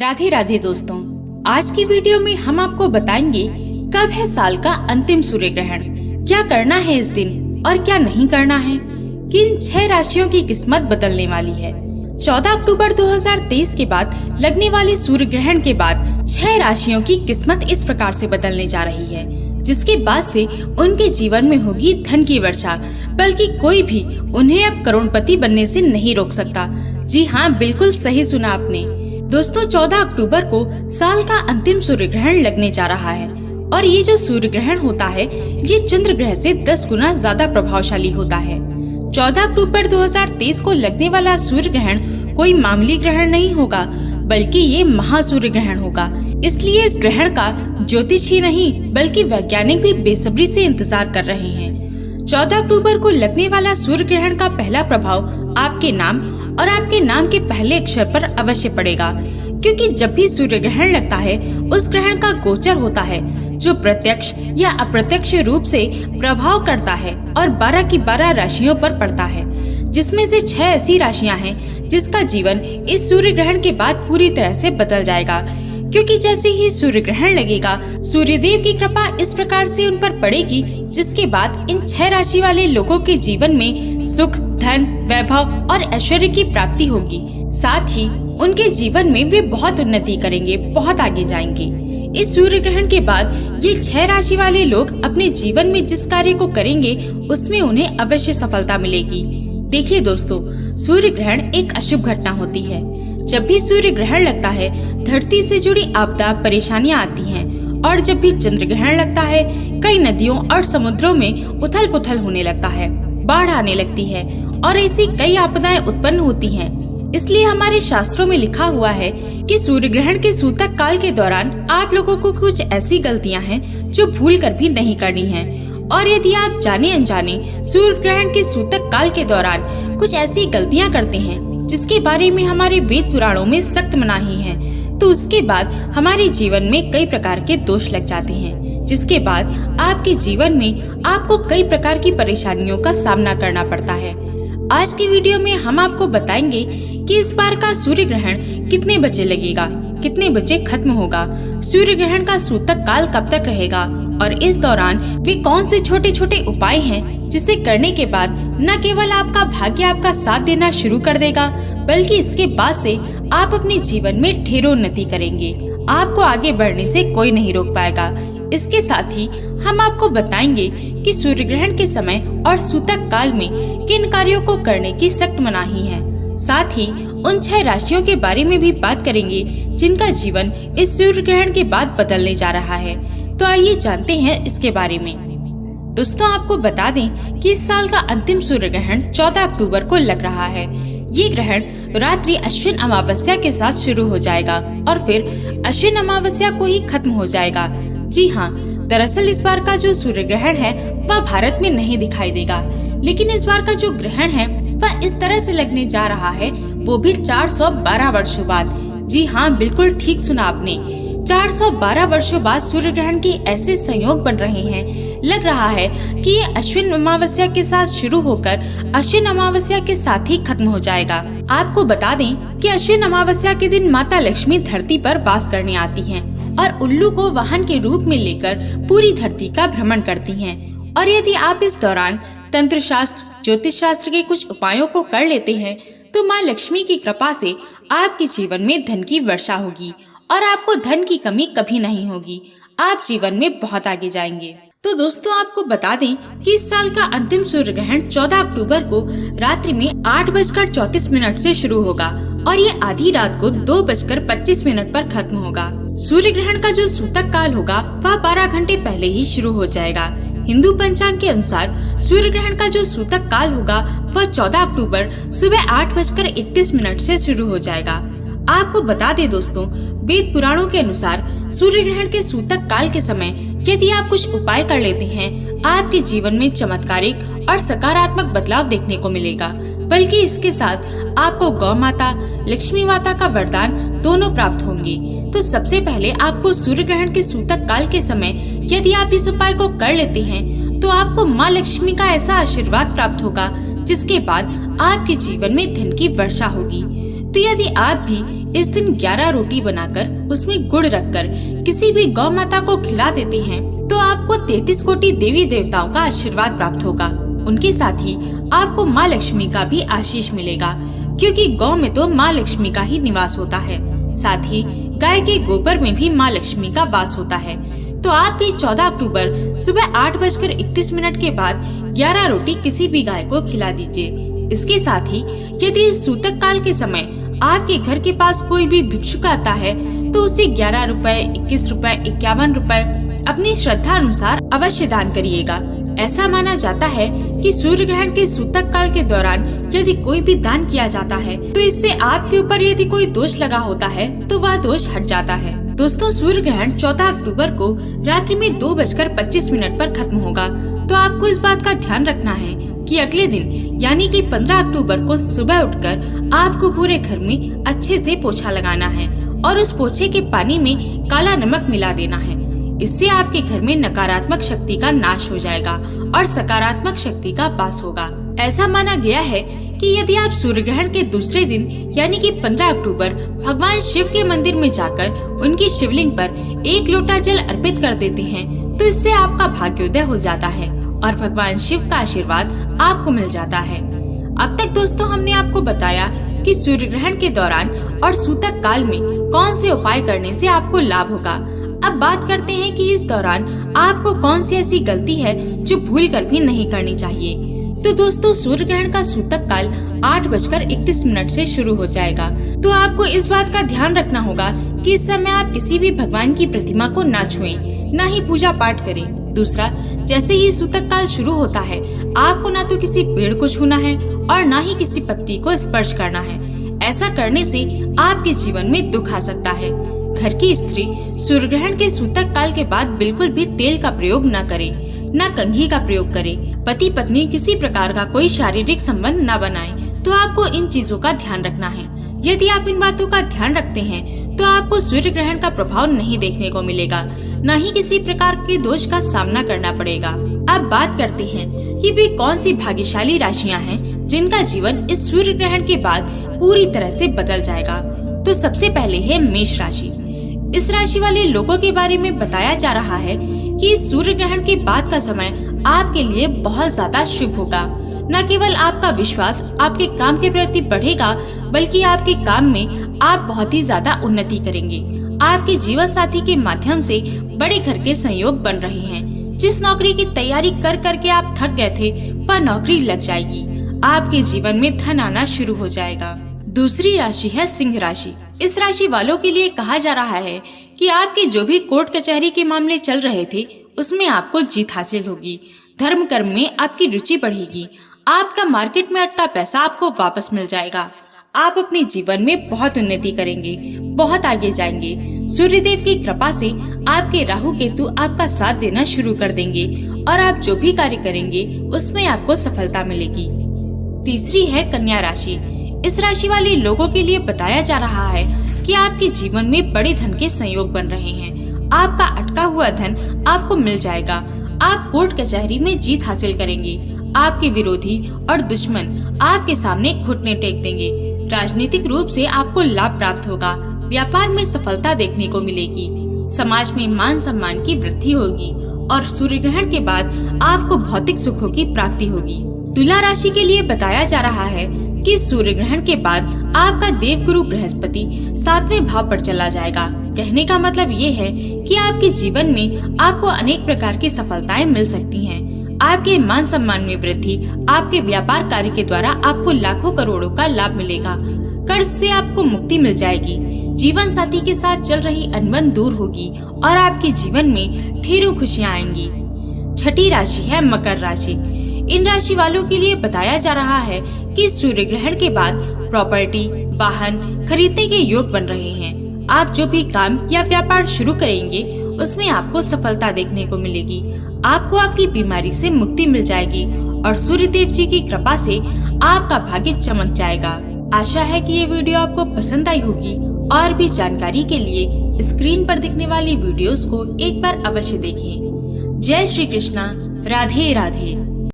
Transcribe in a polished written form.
राधे राधे दोस्तों, आज की वीडियो में हम आपको बताएंगे कब है साल का अंतिम सूर्य ग्रहण, क्या करना है इस दिन और क्या नहीं करना है, किन 6 राशियों की किस्मत बदलने वाली है। 14 अक्टूबर 2023 के बाद लगने वाले सूर्य ग्रहण के बाद 6 राशियों की किस्मत इस प्रकार से बदलने जा रही है, जिसके बाद से उनके जीवन में होगी धन की वर्षा, बल्कि कोई भी उन्हें अब करोड़पति बनने से नहीं रोक सकता। जी हाँ, बिल्कुल सही सुना आपने दोस्तों। 14 अक्टूबर को साल का अंतिम सूर्य ग्रहण लगने जा रहा है और ये जो सूर्य ग्रहण होता है ये चंद्र ग्रह से 10 गुना ज्यादा प्रभावशाली होता है। 14 अक्टूबर 2023 को लगने वाला सूर्य ग्रहण कोई मामूली ग्रहण नहीं होगा, बल्कि ये महासूर्य ग्रहण होगा। इसलिए इस ग्रहण का ज्योतिष ही नहीं बल्कि वैज्ञानिक भी बेसब्री से इंतजार कर रहे हैं। 14 अक्टूबर को लगने वाला सूर्य ग्रहण का पहला प्रभाव आपके नाम और आपके नाम के पहले अक्षर पर अवश्य पड़ेगा, क्योंकि जब भी सूर्य ग्रहण लगता है उस ग्रहण का गोचर होता है जो प्रत्यक्ष या अप्रत्यक्ष रूप से प्रभाव करता है और 12 की 12 राशियों पर पड़ता है, जिसमें से 6 ऐसी राशियां हैं जिसका जीवन इस सूर्य ग्रहण के बाद पूरी तरह से बदल जाएगा। क्योंकि जैसे ही सूर्य ग्रहण लगेगा, सूर्य देव की कृपा इस प्रकार से उन पर पड़ेगी, जिसके बाद इन 6 राशि वाले लोगों के जीवन में सुख, धन, वैभव और ऐश्वर्य की प्राप्ति होगी। साथ ही उनके जीवन में वे बहुत उन्नति करेंगे, बहुत आगे जाएंगे। इस सूर्य ग्रहण के बाद ये 6 राशि वाले लोग अपने जीवन में जिस कार्य को करेंगे उसमें उन्हें अवश्य सफलता मिलेगी। देखिए दोस्तों, सूर्य ग्रहण एक अशुभ घटना होती है। जब भी सूर्य ग्रहण लगता है धरती से जुड़ी आपदा परेशानियां आती हैं, और जब भी चंद्र ग्रहण लगता है कई नदियों और समुद्रों में उथल पुथल होने लगता है, बाढ़ आने लगती है और ऐसी कई आपदाएं उत्पन्न होती हैं। इसलिए हमारे शास्त्रों में लिखा हुआ है कि सूर्य ग्रहण के सूतक काल के दौरान आप लोगों को कुछ ऐसी गलतियां हैं जो भूल कर भी नहीं करनी है। और यदि आप जाने अनजाने सूर्य ग्रहण के सूतक काल के दौरान कुछ ऐसी गलतियां करते हैं जिसके बारे में हमारे वेद पुराणों में सख्त मनाही है, तो उसके बाद हमारे जीवन में कई प्रकार के दोष लग जाते हैं, जिसके बाद आपके जीवन में आपको कई प्रकार की परेशानियों का सामना करना पड़ता है। आज की वीडियो में हम आपको बताएंगे कि इस बार का सूर्य ग्रहण कितने बजे लगेगा, कितने बजे खत्म होगा, सूर्य ग्रहण का सूतक काल कब तक रहेगा और इस दौरान वे कौन से छोटे छोटे उपाय हैं जिसे करने के बाद न केवल आपका भाग्य आपका साथ देना शुरू कर देगा, बल्कि इसके बाद से आप अपने जीवन में ढेरों उन्नति करेंगे। आपको आगे बढ़ने से कोई नहीं रोक पाएगा। इसके साथ ही हम आपको बताएंगे कि सूर्य ग्रहण के समय और सूतक काल में किन कार्यों को करने की सख्त मनाही है। साथ ही उन 6 राशियों के बारे में भी बात करेंगे जिनका जीवन इस सूर्य ग्रहण के बाद बदलने जा रहा है। तो आइए जानते हैं इसके बारे में। दोस्तों, आपको बता दें कि इस साल का अंतिम सूर्य ग्रहण 14 अक्टूबर को लग रहा है। ये ग्रहण रात्रि अश्विन अमावस्या के साथ शुरू हो जाएगा और फिर अश्विन अमावस्या को ही खत्म हो जाएगा। जी हाँ, दरअसल इस बार का जो सूर्य ग्रहण है वह भारत में नहीं दिखाई देगा, लेकिन इस बार का जो ग्रहण है वह इस तरह से लगने जा रहा है, वो भी 412 वर्षों बाद। जी हाँ, बिल्कुल ठीक सुना आपने, 412 वर्षों बाद सूर्य ग्रहण के ऐसे संयोग बन रहे हैं। लग रहा है कि ये अश्विन अमावस्या के साथ शुरू होकर अश्विन अमावस्या के साथ ही खत्म हो जाएगा। आपको बता दें कि अश्विन अमावस्या के दिन माता लक्ष्मी धरती पर वास करने आती हैं और उल्लू को वाहन के रूप में लेकर पूरी धरती का भ्रमण करती हैं। और यदि आप इस दौरान तंत्र शास्त्र, ज्योतिष शास्त्र के कुछ उपायों को कर लेते हैं तो माँ लक्ष्मी की कृपा से आपके जीवन में धन की वर्षा होगी और आपको धन की कमी कभी नहीं होगी। आप जीवन में बहुत आगे जाएंगे। तो दोस्तों, आपको बता दें कि इस साल का अंतिम सूर्य ग्रहण 14 अक्टूबर को रात्रि में 8:34 से शुरू होगा और ये आधी रात को 2:25 पर खत्म होगा। सूर्य ग्रहण का जो सूतक काल होगा वह 12 घंटे पहले ही शुरू हो जाएगा। हिंदू पंचांग के अनुसार सूर्य ग्रहण का जो सूतक काल होगा वह 14 अक्टूबर सुबह 8:31 से शुरू हो जाएगा। आपको बता दें दोस्तों, वेद पुराणों के अनुसार सूर्य ग्रहण के सूतक काल के समय यदि आप कुछ उपाय कर लेते हैं, आपके जीवन में चमत्कारिक और सकारात्मक बदलाव देखने को मिलेगा। बल्कि इसके साथ आपको गौ माता, लक्ष्मी माता का वरदान दोनों प्राप्त होंगे। तो सबसे पहले आपको सूर्य ग्रहण के सूतक काल के समय यदि आप इस उपाय को कर लेते हैं तो आपको माँ लक्ष्मी का ऐसा आशीर्वाद प्राप्त होगा जिसके बाद आपके जीवन में धन की वर्षा होगी। तो यदि आप भी इस दिन 11 रोटी बनाकर उसमें गुड़ रखकर किसी भी गौ माता को खिला देते हैं तो आपको 33 कोटि देवी देवताओं का आशीर्वाद प्राप्त होगा। उनके साथ ही आपको माँ लक्ष्मी का भी आशीष मिलेगा, क्योंकि गौ में तो माँ लक्ष्मी का ही निवास होता है। साथ ही गाय के गोबर में भी माँ लक्ष्मी का वास होता है। तो आप भी 14 अक्टूबर सुबह 8:31 के बाद 11 रोटी किसी भी गाय को खिला दीजिए। इसके साथ ही यदि सूतक काल के समय आपके घर के पास कोई भी भिक्षुक आता है तो उसे 11 रुपए, 21 रुपए, 51 रुपए अपनी श्रद्धा अनुसार अवश्य दान करिएगा। ऐसा माना जाता है कि सूर्य ग्रहण के सूतक काल के दौरान यदि कोई भी दान किया जाता है तो इससे आपके ऊपर यदि कोई दोष लगा होता है तो वह दोष हट जाता है। दोस्तों, सूर्य ग्रहण 14 अक्टूबर को रात्रि में 2:25 पर खत्म होगा। तो आपको इस बात का ध्यान रखना है कि अगले दिन यानी कि 15 अक्टूबर को सुबह उठकर आपको पूरे घर में अच्छे से पोछा लगाना है और उस पोछे के पानी में काला नमक मिला देना है। इससे आपके घर में नकारात्मक शक्ति का नाश हो जाएगा और सकारात्मक शक्ति का वास होगा। ऐसा माना गया है कि यदि आप सूर्य ग्रहण के दूसरे दिन यानी कि 15 अक्टूबर भगवान शिव के मंदिर में जाकर उनकी शिवलिंग पर 1 लोटा जल अर्पित कर देते हैं तो इससे आपका भाग्योदय हो जाता है और भगवान शिव का आशीर्वाद आपको मिल जाता है। अब तक दोस्तों हमने आपको बताया कि सूर्य ग्रहण के दौरान और सूतक काल में कौन से उपाय करने से आपको लाभ होगा। अब बात करते हैं कि इस दौरान आपको कौन सी ऐसी गलती है जो भूल कर भी नहीं करनी चाहिए। तो दोस्तों, सूर्य ग्रहण का सूतक काल 8:31 से शुरू हो जाएगा। तो आपको इस बात का ध्यान रखना होगा कि इस समय आप किसी भी भगवान की प्रतिमा को न छुएं, न ही पूजा पाठ करें। दूसरा, जैसे ही सूतक काल शुरू होता है आपको न तो किसी पेड़ को छूना है और न ही किसी पत्ती को स्पर्श करना है। ऐसा करने से आपके जीवन में दुख आ सकता है। घर की स्त्री सूर्य ग्रहण के सूतक काल के बाद बिल्कुल भी तेल का प्रयोग न करे, न कंघी का प्रयोग करे। पति पत्नी किसी प्रकार का कोई शारीरिक संबंध न बनाए। तो आपको इन चीजों का ध्यान रखना है। यदि आप इन बातों का ध्यान रखते हैं तो आपको सूर्य ग्रहण का प्रभाव नहीं देखने को मिलेगा, न ही किसी प्रकार के दोष का सामना करना पड़ेगा। अब बात करते हैं कि वे कौन सी भाग्यशाली राशियां हैं जिनका जीवन इस सूर्य ग्रहण के बाद पूरी तरह से बदल जाएगा। तो सबसे पहले है मेष राशि। इस राशि वाले लोगों के बारे में बताया जा रहा है कि इस सूर्य ग्रहण के बाद का समय आपके लिए बहुत ज्यादा शुभ होगा। न केवल आपका विश्वास आपके काम के प्रति बढ़ेगा, बल्कि आपके काम में आप बहुत ही ज्यादा उन्नति करेंगे। आपके जीवन साथी के माध्यम से बड़े घर के संयोग बन रहे हैं। जिस नौकरी की तैयारी कर करके आप थक गए थे वह नौकरी लग जाएगी। आपके जीवन में धन आना शुरू हो जाएगा। दूसरी राशि है सिंह राशि। इस राशि वालों के लिए कहा जा रहा है कि आपके जो भी कोर्ट कचहरी के मामले चल रहे थे उसमें आपको जीत हासिल होगी। धर्म कर्म में आपकी रुचि बढ़ेगी। आपका मार्केट में अटका पैसा आपको वापस मिल जाएगा। आप अपने जीवन में बहुत उन्नति करेंगे, बहुत आगे जाएंगे। सूर्य देव की कृपा से आपके राहु केतु आपका साथ देना शुरू कर देंगे और आप जो भी कार्य करेंगे उसमें आपको सफलता मिलेगी। तीसरी है कन्या राशि। इस राशि वाले लोगों के लिए बताया जा रहा है कि आपके जीवन में बड़े धन के संयोग बन रहे हैं। आपका अटका हुआ धन आपको मिल जाएगा। आप कोर्ट कचहरी में जीत हासिल करेंगे। आपके विरोधी और दुश्मन आपके सामने घुटने टेक देंगे। राजनीतिक रूप से आपको लाभ प्राप्त होगा। व्यापार में सफलता देखने को मिलेगी। समाज में मान सम्मान की वृद्धि होगी और सूर्य ग्रहण के बाद आपको भौतिक सुखों की प्राप्ति होगी। तुला राशि के लिए बताया जा रहा है कि सूर्य ग्रहण के बाद आपका देवगुरु बृहस्पति 7वें भाव पर चला जाएगा। कहने का मतलब ये है कि आपके जीवन में आपको अनेक प्रकार की सफलताएं मिल सकती हैं। आपके मान सम्मान में वृद्धि, आपके व्यापार कार्य के द्वारा आपको लाखों करोड़ों का लाभ मिलेगा। कर्ज से आपको मुक्ति मिल जाएगी। जीवन साथी के साथ चल रही अनबन दूर होगी और आपके जीवन में ढेरों खुशियां आएंगी। छठी राशि है मकर राशि। इन राशि वालों के लिए बताया जा रहा है कि सूर्य ग्रहण के बाद प्रॉपर्टी, वाहन खरीदने के योग बन रहे हैं। आप जो भी काम या व्यापार शुरू करेंगे उसमें आपको सफलता देखने को मिलेगी। आपको आपकी बीमारी से मुक्ति मिल जाएगी और सूर्य देव जी की कृपा से आपका भाग्य चमक जाएगा। आशा है कि ये वीडियो आपको पसंद आई होगी। और भी जानकारी के लिए स्क्रीन पर दिखने वाली वीडियोस को एक बार अवश्य देखिए। जय श्री कृष्णा, राधे राधे।